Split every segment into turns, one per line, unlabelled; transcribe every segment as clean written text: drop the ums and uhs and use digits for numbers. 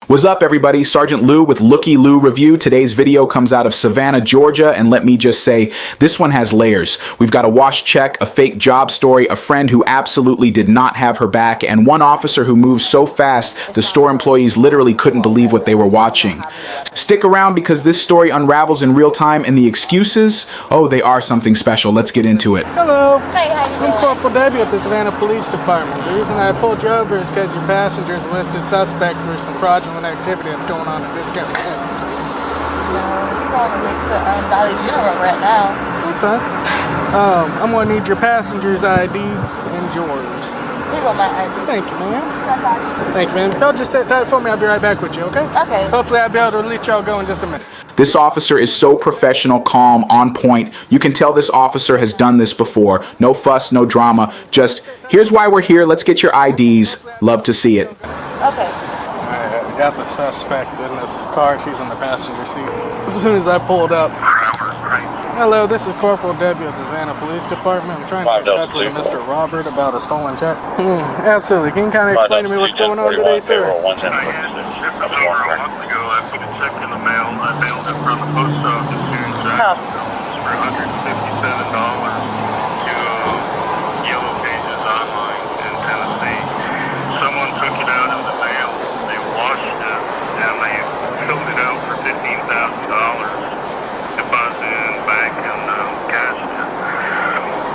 What's up, everybody? Sergeant Lou with Looky Lou Review. Today's video comes out of Savannah, Georgia, and let me just say, this one has layers. We've got a wash check, a fake job story, a friend who absolutely did not have her back, and one officer who moved so fast the store employees literally couldn't believe what they were watching. Stick around because this story unravels in real time, and the excuses, oh, they are something special. Let's get into it.
Hello.
Hey, how you doing?
I'm Corporal Debbie at the Savannah Police Department. The reason I pulled you over is because your passenger is a listed suspect for some fraudulent activity that's going on at this county.
No, we're on the way to Dolly General right now.
That's fine. I'm going to need your passenger's ID and yours.
Here go my ID.
Thank you, man. Thank you, man. Y'all just sit tight for me. I'll be right back with you, okay?
Okay.
Hopefully I'll be able to let y'all go in just a minute.
This officer is so professional, calm, on point. You can tell this officer has done this before. No fuss, no drama. Just, here's why we're here. Let's get your IDs. Love to see it.
Okay.
Alright, we got the suspect in this car. She's in the passenger seat. As soon as I pulled up. Hello, this is Corporal Debbie at the Savannah Police Department. I'm trying to get in touch with Mr. Robert about a stolen check. Absolutely. Can you kind of explain to me what's going on today, sir?
I had a ship over a month ago. I put a check in the mail. I mailed it from the post office here in Jacksonville. It's for $157 to Yellow Pages Online in Tennessee. Someone took it out of the mail. They washed it and they filled it out for $15,000. Deposited in the bank and cashed it.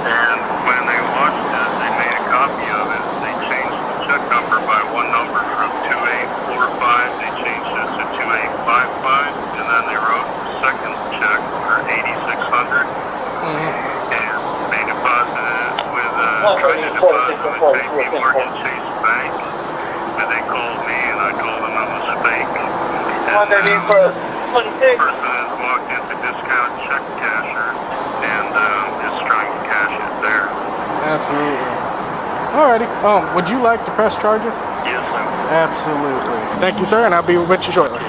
And when they washed it, they made a copy of it. They changed the check number by one number from 2845. They changed it to 2855, and then they wrote the second check for $8,600. And they deposited it with tried to deposit it with JP Morgan Chase Bank, but they called me and I told them it was fake. And the person walked into discount check casher and is trying to cash it there.
Absolutely. Alrighty. Would you like to press charges?
Yes, sir.
Absolutely. Thank you, sir, and I'll be with you shortly.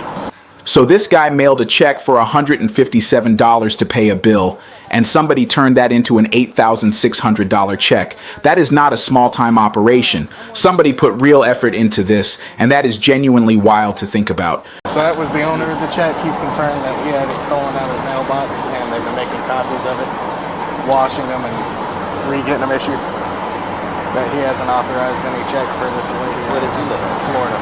So this guy mailed a check for $157 to pay a bill, and somebody turned that into an $8,600 check. That is not a small-time operation. Somebody put real effort into this, and that is genuinely wild to think about.
So that was the owner of the check. He's confirmed that he had it stolen out of his mailbox, and they've been making copies of it, washing them, and re-getting them issued. That he hasn't authorized any check for this lady.
Where does he live in?
Florida.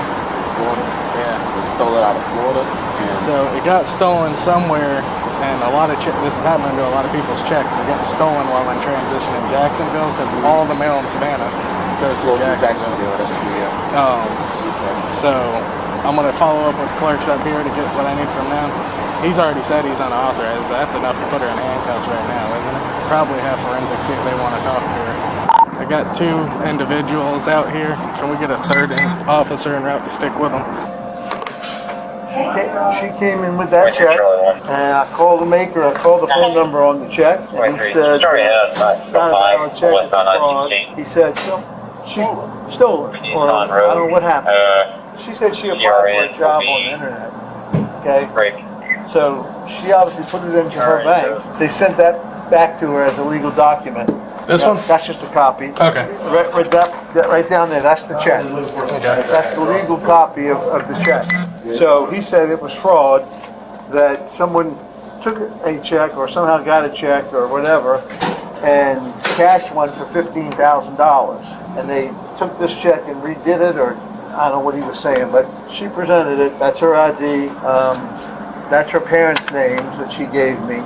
Florida?
Yeah.
It stole it out of Florida? And
So it got stolen somewhere, and a lot of this is happening to a lot of people's checks. They're getting stolen while in transition in Jacksonville because all the mail in Savannah goes to
Florida,
Jacksonville.
that's true, yeah.
So I'm going to follow up with clerks up here to get what I need from them. He's already said he's unauthorized, so that's enough to put her in handcuffs right now, isn't it? Probably have forensics see if they want to talk to her. I got two individuals out here. Can we get a third officer en route to stick with them?
She came in with that check, and I called the maker. I called the phone number on the check, and he said, "It's not a valid check, it's a fraud." He said, "She stole it, or I don't know what happened." She said she applied for a job on the internet. Okay, so she obviously put it into her bank. They sent that back to her as a legal document.
This one?
That's just a copy.
Okay.
Right down there, that's the check. That's the legal copy of the check. So he said it was fraud, that someone took a check or somehow got a check or whatever and cashed one for $15,000. And they took this check and redid it, or I don't know what he was saying, but she presented it. That's her ID. That's her parents' names that she gave me.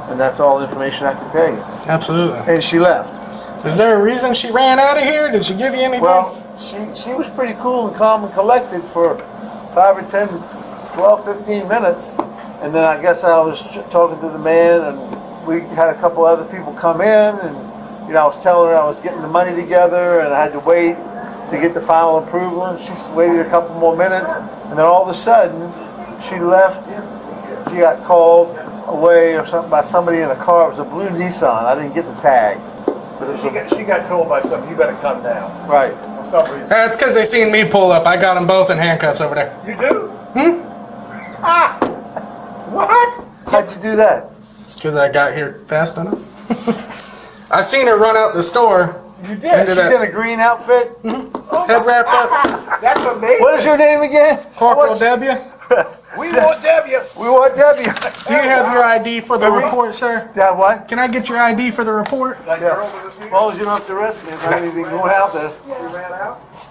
And that's all the information I can tell you.
Absolutely.
And she left.
Is there a reason she ran out of here? Did she give you anything?
Well, she was pretty cool and calm and collected for 5 or 10, 12, 15 minutes. And then I guess I was talking to the man, and we had a couple other people come in, and I was telling her I was getting the money together, and I had to wait to get the final approval, and she waited a couple more minutes, and then all of a sudden she left. She got called away or something by somebody in a car. It was a blue Nissan. I didn't get the tag. But
She got told by somebody, you better come down.
Right.
For some reason.
That's because they seen me pull up. I got them both in handcuffs over there.
You do?
Ah! What? How'd you do that?
Because I got here fast enough. I seen her run out the store.
You did? She's in a green outfit?
Oh,
Head wrap up.
That's amazing.
What is your name again?
Corporal W.
We want W.
We want W.
Do you have your ID for the report, sir?
Yeah, what?
Can I get your ID for the report?
Yeah. As long as you don't have to arrest me, if I ain't even going out there.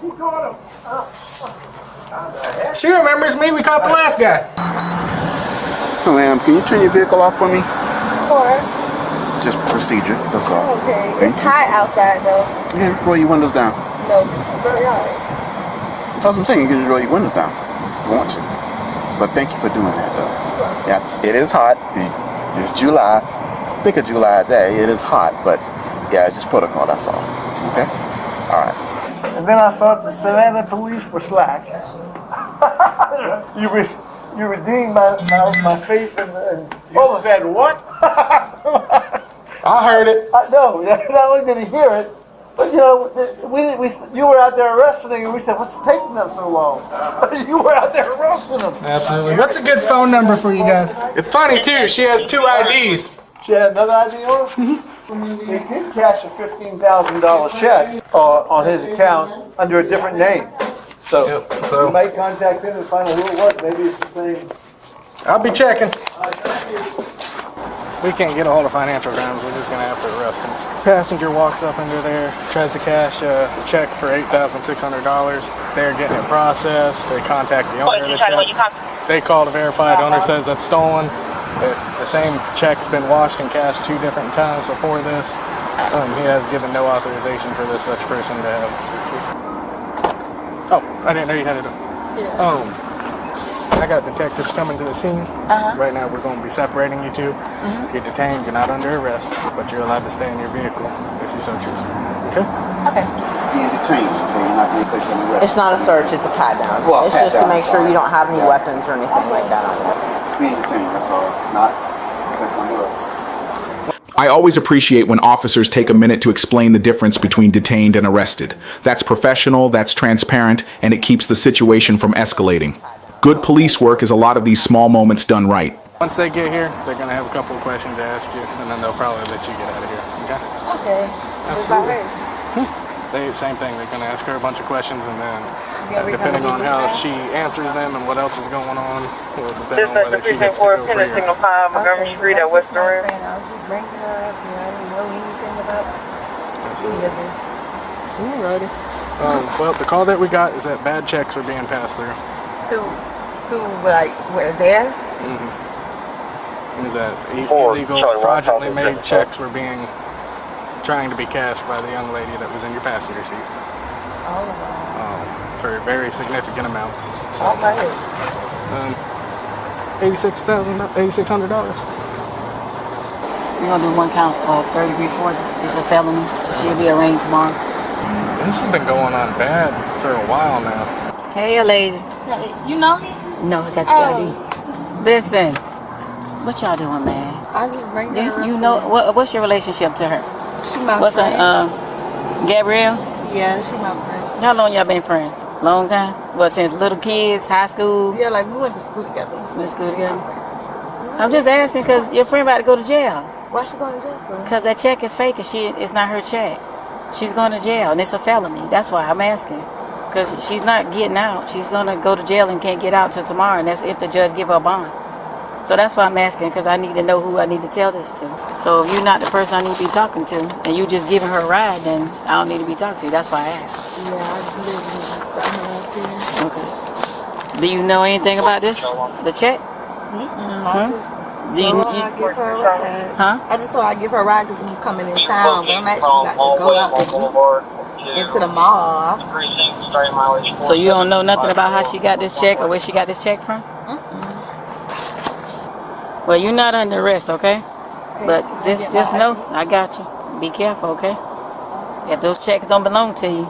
He caught him.
She remembers me. We caught the last guy.
Oh, ma'am, can you turn your vehicle off for me?
Or,
Just procedure, that's all.
okay.
Thank
It's hot outside though.
Yeah, roll your windows down.
No, this is very hot.
That's what I'm saying. You can just roll your windows down if you want to. But thank you for doing that, though. Yeah, it is hot. It's July. It's thick of July day. It is hot, but yeah, it's just protocol. That's all. Okay. All right.
And then I thought the Savannah police were slack. You redeemed my faith in
You said what?
I heard it.
No, not only did he hear it, but you know, you were out there arresting, and we said, "What's taking them so long?" You were out there arresting them.
Absolutely. What's a good phone number for you guys? It's funny too. She has 2 IDs.
She had another ID on her. They did cash a $15,000 check on his account under a different name. So you might contact him and find out who it was. Maybe it's the same.
I'll be checking. We can't get a hold of financial crimes. We're just gonna have to arrest him. Passenger walks up into there, tries to cash a check for $8,600. They're getting it processed. They contact the owner of the check. They call to verify. The owner says that's stolen. It's the same check's been washed and cashed 2 different times before this. He has given no authorization for this such person to have. Oh, I didn't know you had it. I got detectives coming to the scene. Right now we're going to be separating you two. You're detained, you're not under arrest, but you're allowed to stay in your vehicle if you so choose. Okay?
Okay.
Being detained, okay, you're not being placed on arrest.
It's not a search, it's a pat down.
Well,
It's
pat
just to
down.
make sure you don't have any weapons or anything like that on you.
It's being detained, that's all. Not placed on arrest.
I always appreciate when officers take a minute to explain the difference between detained and arrested. That's professional, that's transparent, and it keeps the situation from escalating. Good police work is a lot of these small moments done right.
Once they get here, they're going to have a couple of questions to ask you, and then they'll probably let you get out of here. Okay?
Okay.
Absolutely. Same thing. They're going to ask her a bunch of questions, and then depending on how she answers them and what else is going on, will depend on whether she gets to go free or not.
Montgomery Street at Western Rim. I was just bringing her up, and I didn't know anything about any of this.
Alrighty. Well, the call that we got is that bad checks are being passed through.
Through like where there?
Is that illegal, fraudulently made checks were trying to be cashed by the young lady that was in your passenger seat.
Oh wow.
For very significant amounts. So,
All my head.
$8,600.
We're gonna do 1 count of 30 before it's a felony. So she'll be arraigned tomorrow.
This has been going on bad for a while now.
Hey, lady.
You know me?
No, I got your ID. Listen, what y'all doing, man?
I just bring her
You
up.
know what's your relationship to her?
She my
What's
friend.
her? Gabrielle?
Yeah, she my friend.
How long y'all been friends? Long time? What, since little kids, high school?
Yeah, like we went to school together.
Went to school together? I'm just asking because your friend about to go to jail.
Why she going to jail for?
Because that check is fake and it's not her check. She's going to jail and it's a felony. That's why I'm asking. Because she's not getting out. She's going to go to jail and can't get out till tomorrow. And that's if the judge give her a bond. So that's why I'm asking, because I need to know who I need to tell this to. So if you're not the person I need to be talking to, and you just giving her a ride, then I don't need to be talking to you. That's why I asked.
Yeah, I literally just brought her up here.
Okay. Do you know anything about this? The check?
I just
Do you-
told her I'd give her a ride.
Huh?
I just told her I'd give her a ride because I'm coming in town, but I'm actually about to go out to eat into the mall.
So you don't know nothing about how she got this check or where she got this check from? Well, you're not under arrest, okay? But just know, I got you. Be careful, okay? If those checks don't belong to you,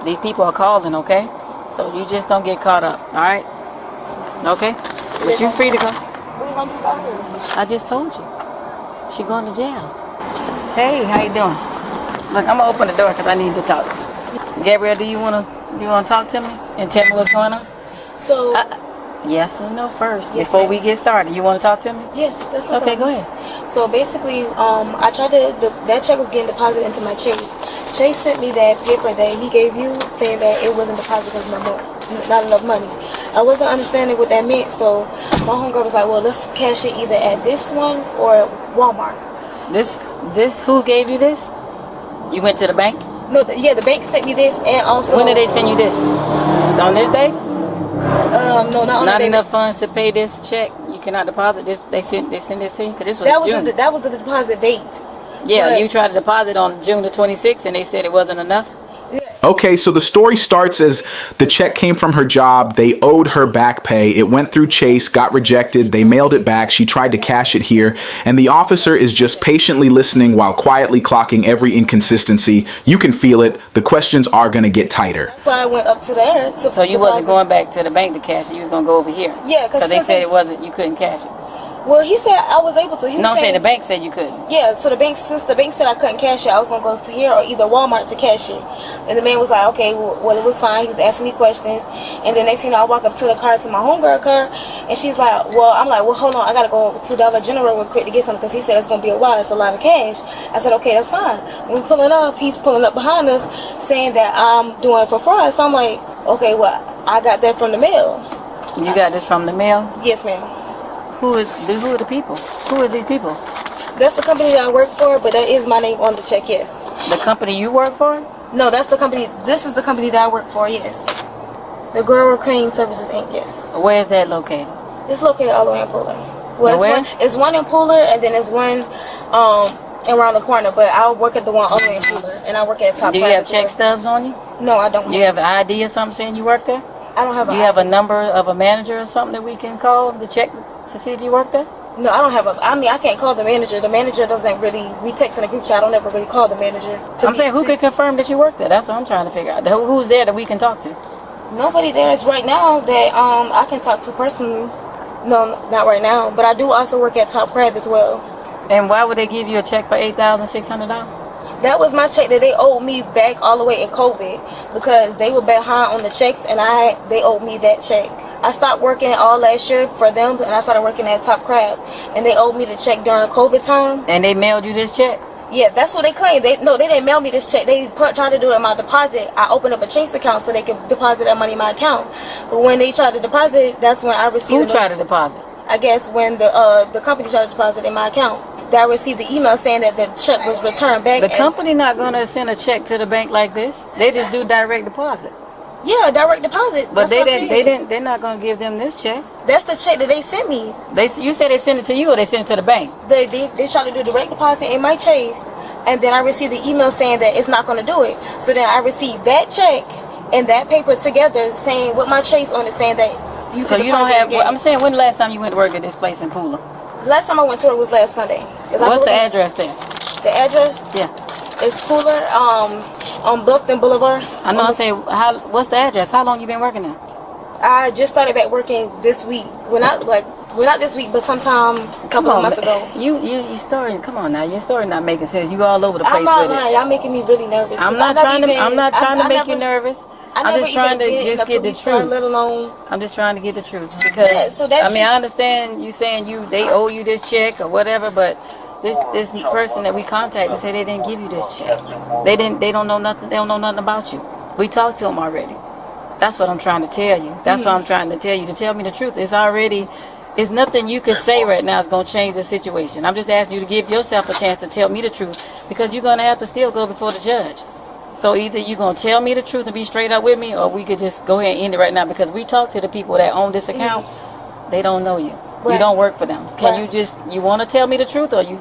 these people are calling, okay? So you just don't get caught up, all right? Okay? But you're free to go.
What are you gonna do about her?
I just told you. She going to jail. Hey, how you doing? Look, I'm gonna open the door because I need to talk. Gabrielle, do you wanna talk to me and tell me what's going on?
So,
Yes or no first
Yes,
before
ma'am.
we get started. You want to talk to me?
yes, that's no
Okay,
problem.
go ahead.
So basically, I tried to, that check was getting deposited into my Chase Chase sent me that paper that he gave you saying that it wasn't deposited because not enough money. I wasn't understanding what that meant, so my homegirl was like, well, let's cash it either at this one or Walmart.
This who gave you this? You went to the bank?
No, the bank sent me this, and also...
When did they send you this? On this day?
No, not on
Not
that
enough
day.
funds to pay this check. You cannot deposit this. They sent this to you? 'Cause this was June.
That was the deposit date.
Yeah,
But-
you tried to deposit on June the 26th, and they said it wasn't enough.
Okay, so the story starts as the check came from her job. They owed her back pay. It went through Chase, got rejected. They mailed it back. She tried to cash it here. And the officer is just patiently listening while quietly clocking every inconsistency. You can feel it. The questions are going to get tighter.
That's why I went up to there.
So you wasn't going back to the bank to cash it. You was going to go over here.
Yeah, because
they said it wasn't. You couldn't cash it.
Well, he said I was able to. He was
No, I'm saying
saying
the bank said you couldn't.
Yeah, so since the bank said I couldn't cash it, I was gonna go to here or either Walmart to cash it. And the man was like, okay, well it was fine. He was asking me questions, and then next thing you know, I walk up to the car, to my homegirl car, and she's like, well, I'm like, well, hold on, I gotta go to Dollar General real quick to get something because he said it's gonna be a while. It's a lot of cash. I said, okay, that's fine. When we're pulling up, he's pulling up behind us, saying that I'm doing it for fraud. So I'm like, okay, well, I got that from the mail.
You got this from the mail?
Yes, ma'am.
Who are the people? Who are these people?
That's the company that I work for, but that is my name on the check, yes.
The company you work for?
No, that's the company. This is the company that I work for, yes. The Grower Crane Services Inc., yes.
Where is that located?
It's located all the way in Pooler. Well,
where?
It's one in Pooler, and then it's one around the corner, but I work at the one all the way in Pooler, and I work at Top
Do you
Private
have check
as well.
stubs on you?
No, I don't.
You have an ID or something saying you work there?
I don't have
Do you have a number of a manager or something that we can call to check to see if you work there?
No, I don't have I can't call the manager. The manager doesn't really, we text in a group chat. I don't ever really call the manager.
I'm saying, who can confirm that you work there? That's what I'm trying to figure out. Who's there that we can talk to?
Nobody there is right now that I can talk to personally. No, not right now. But I do also work at Top Crab as well.
And why would they give you a check for $8,600?
That was my check that they owed me back all the way in COVID because they were behind on the checks, and they owed me that check. I stopped working all last year for them, and I started working at Top Crab, and they owed me the check during COVID time.
And they mailed you this check?
Yeah, that's what they claim. They didn't mail me this check. They tried to do it in my deposit. I opened up a Chase account so they could deposit that money in my account. But when they tried to deposit, that's when I received.
Who tried to deposit?
I guess when the company tried to deposit in my account. That I received the email saying that the check was returned back.
The company not going to send a check to the bank like this. They just do direct deposit.
Yeah, direct deposit.
But they're not going to give them this check.
That's the check that they sent me.
You said they sent it to you or they sent it to the bank?
They tried to do direct deposit in my Chase, and then I received the email saying that it's not going to do it. So then I received that check and that paper together saying with my Chase on it saying that you
So
could
you don't
deposit
have,
again.
I'm saying, when the last time you went to work at this place in Pooler?
Last time I went to work was last Sunday.
What's the address there?
The address?
Yeah.
It's Pooler, on Bluffton Boulevard.
I know. I say, what's the address? How long you been working there?
I just started back working this week. Well, not this week, but sometime a couple of months ago.
You story. Come on now, your story not making sense. You all over the place
I'm not
with
lying.
it.
Y'all making me really nervous.
I'm not trying to make you nervous. I'm just trying to just get the truth.
Let alone.
I'm just trying to get the truth because
Yeah, so that's
I understand you saying they owe you this check or whatever, but this person that we contacted said they didn't give you this check. They don't know nothing. They don't know nothing about you. We talked to them already. That's what I'm trying to tell you. That's what I'm trying to tell you. To tell me the truth. It's nothing you can say right now is going to change the situation. I'm just asking you to give yourself a chance to tell me the truth because you're going to have to still go before the judge. So either you're going to tell me the truth and be straight up with me, or we could just go ahead and end it right now because we talked to the people that own this account. They don't know you.
Right.
You don't work for them. Can
Right.
you want to tell me the truth, or you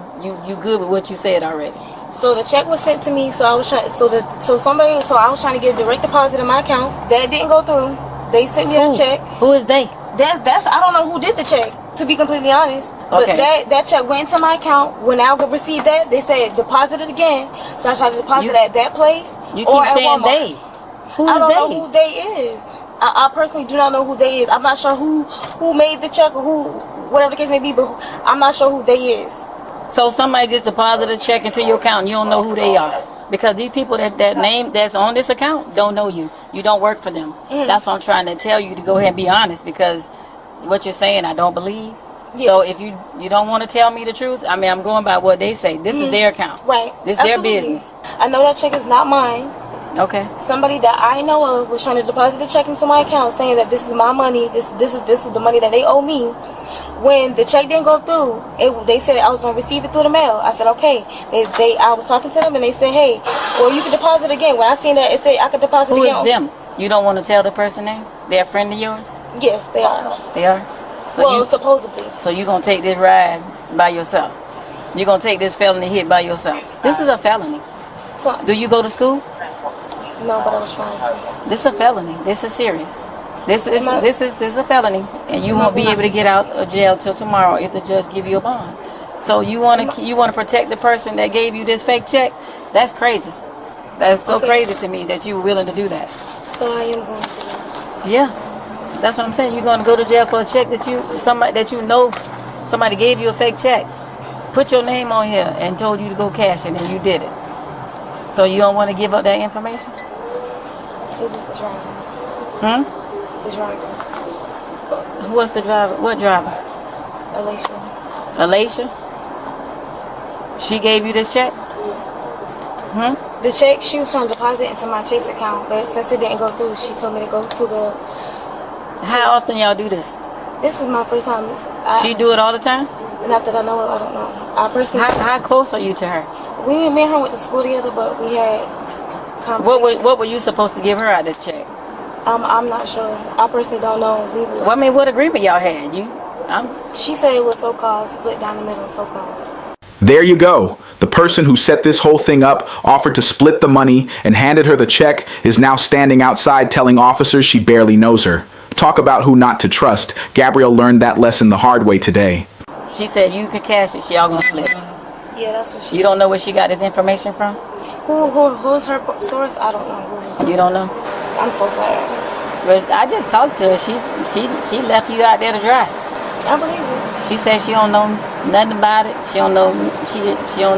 good with what you said already?
So the check was sent to me. So I was trying. So I was trying to get a direct deposit in my account. That didn't go through. They sent me a check.
Who is they?
That's I don't know who did the check, to be completely honest.
Okay.
But that check went into my account. When I received that, they said deposit it again. So I tried to deposit at that place.
You
or
keep
at
saying
Walmart.
they. Who is
I don't
they?
know who they is. I personally do not know who they is. I'm not sure who made the check or whatever the case may be, but I'm not sure who they is.
So somebody just deposited a check into your account and you don't know who they are. Because these people that's on this account don't know you. You don't work for them. That's what I'm trying to tell you, to go ahead and be honest, because what you're saying I don't believe.
Yes.
So if you don't want to tell me the truth, I mean, I'm going by what they say. This is their account.
Right.
This
Absolutely.
their business.
I know that check is not mine.
Okay.
Somebody that I know of was trying to deposit the check into my account, saying that this is my money. This is the money that they owe me. When the check didn't go through, they said I was going to receive it through the mail. I said, okay. I was talking to them, and they said, hey, well, you can deposit again. When I seen that, it said I could deposit
Who
again.
is them? You don't want to tell the person name? They're a friend of yours?
Yes, they are.
They are? So
Well, supposedly.
So you're going to take this ride by yourself? You're going to take this felony hit by yourself? This is a felony.
So,
Do you go to school?
no, but I was trying to.
This is a felony. This is serious. This is a felony, and you won't be able to get out of jail till tomorrow if the judge give you a bond. So you want to protect the person that gave you this fake check? That's crazy. That's so crazy to me that you were willing to do that.
So I am going to jail.
Yeah, that's what I'm saying. You're going to go to jail for a check that you know somebody gave you a fake check, put your name on here, and told you to go cash it, and you did it. So you don't want to give up that information?
It was the driver. The driver.
What's the driver? What driver? Alicia? She gave you this check?
The check, she was trying to deposit into my Chase account, but since it didn't go through, she told me to go to the...
How often y'all do this?
This is my first time.
She do it all the time?
And after that, I know it, I don't know. I personally...
How close are you to her?
Me and her went to school together, but we had conversations.
What were you supposed to give her out this check?
I'm not sure. I personally don't know.
Well, I mean, what agreement y'all had?
She said it was so-called split down the middle, so-called.
There you go. The person who set this whole thing up, offered to split the money, and handed her the check is now standing outside telling officers she barely knows her. Talk about who not to trust. Gabrielle learned that lesson the hard way today.
She said you could cash it, y'all gonna split.
Yeah, that's what she said.
You don't know where she got this information from?
Who's her source? I don't know. Who her source.
You don't know?
I'm so sorry.
But I just talked to her. She left you out there to dry.
I believe it.
She said she don't know nothing about it. She don't know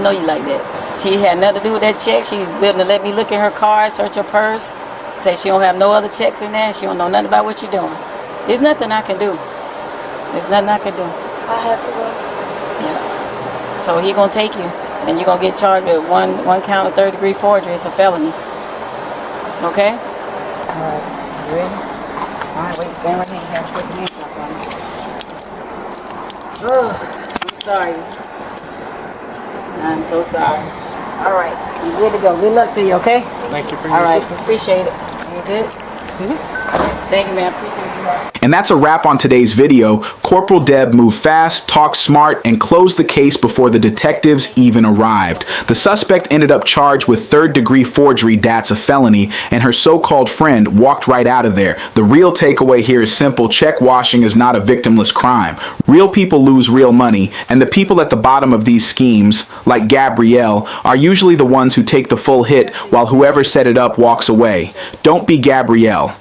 you like that. She had nothing to do with that check. She willing to let me look in her car, search her purse. Say she don't have no other checks in there. She don't know nothing about what you're doing. There's nothing I can do. There's nothing I can do.
I have to go.
Yeah. So he gonna take you, and you're gonna get charged with one count of third-degree forgery. It's a felony. Okay? All right. You ready? All right. Wait. Stand right here. You have to put the handcuffs on. Oh, I'm sorry. I'm so sorry. All right. You good to go. Good luck to you. Okay?
Thank you for
All
your
right.
assistance.
Appreciate it. You good? Thank you, man. Appreciate you.
And that's a wrap on today's video. Corporal Deb moved fast, talked smart, and closed the case before the detectives even arrived. The suspect ended up charged with third-degree forgery, that's a felony, and her so-called friend walked right out of there. The real takeaway here is simple. Check washing is not a victimless crime. Real people lose real money, and the people at the bottom of these schemes, like Gabrielle, are usually the ones who take the full hit while whoever set it up walks away. Don't be Gabrielle.